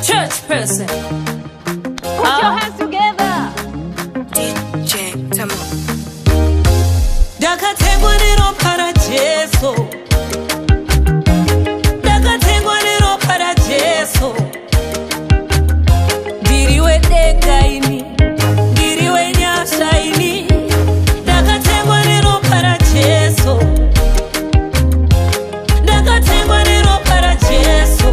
church person. Put your hands together. DJ Tamo. Ndakatengwa neropa raJesu, ndakatengwa neropa raJesu. Ndiriwe denga ini, ndiriwe nyasha ini. Ndakatengwa neropa raJesu, ndakatengwa neropa raJesu.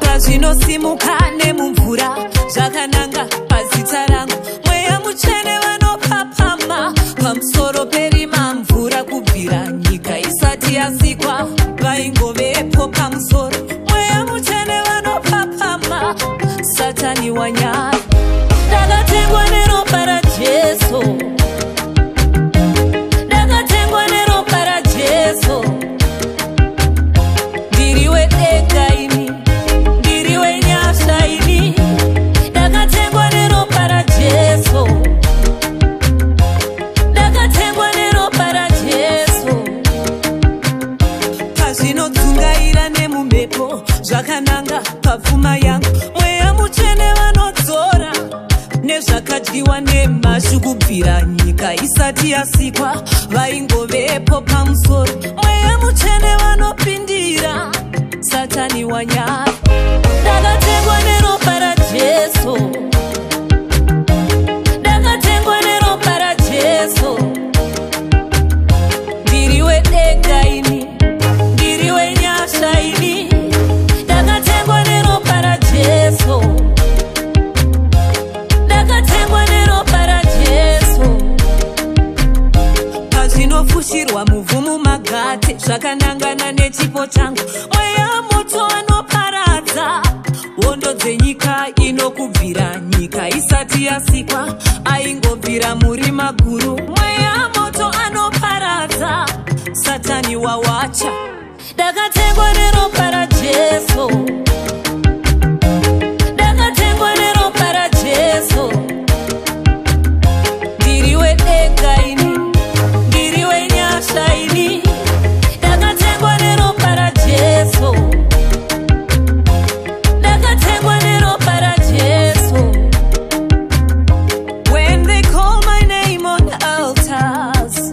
Pazvinosimuka nemumvura zvakananga pazita rangu, mweya mutsvene vanopapama pamusoro perima mvura kubvira nyika isati yasikwa vaingovepo pamusoro. Mweya mutsvene vanopapama Satani wanyara. Ndakatengwa neropa raJesu, ndakatengwa neropa raJesu. Ndiriwe denga ini, ndiriwe nyasha ini. Ndakatengwa neropa raJesu, ndakatengwa neropa raJesu. Pazvinodzungaira nemumhepo zvakananga papfuma yangu, mweya mutsvene vanodzora nezvakadyiwa nemhashu kubvira nyika isati yasikwa vaingovepo pamusoro. Mweya mutsvene vanopindira Satani wanyara. Ndakatengwa neropa raJesu, ndakatengwa neropa raJesu. Ndiriwe denga ini, ndiriwe nyasha ini. Ndakatengwa neropa raJesu, ndakatengwa neropa raJesu. Pazvinofushirwa muvhu mumagate zvakanangana nechipo changu, mweya moto anoparadza hondo dzenyika inokubvira nyika isati yasikwa aingobvira muri maguru. Mweya moto anoparadza Satani wawacha. Ndakatengwa neropa raJesu, ndakatengwa neropa raJesu. Ndiriwe denga ini, ndiriwe nyasha ini. Ndakatengwa neropa raJesu, ndakatengwa neropa raJesu. When they call my name on altars,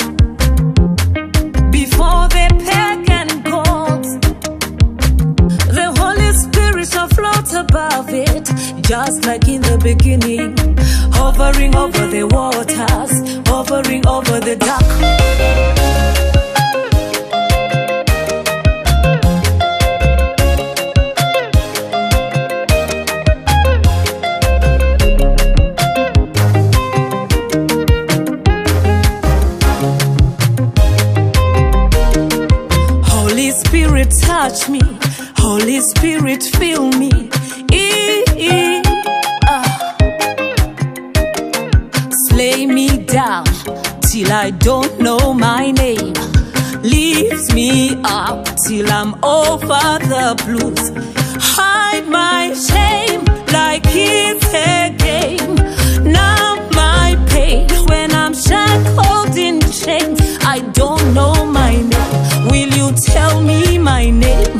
before the pagan gods, the Holy Spirit shall float above it, just like in the beginning, hovering over the waters, hovering over the dark. Holy Spirit touch me, Holy Spirit fill me. Slay me down till I don't know my name. Lift me up till I'm over the blues. Hide my shame like it's a game. Numb my pain when I'm shackled in chains. I don't know my name. Will you tell me my name?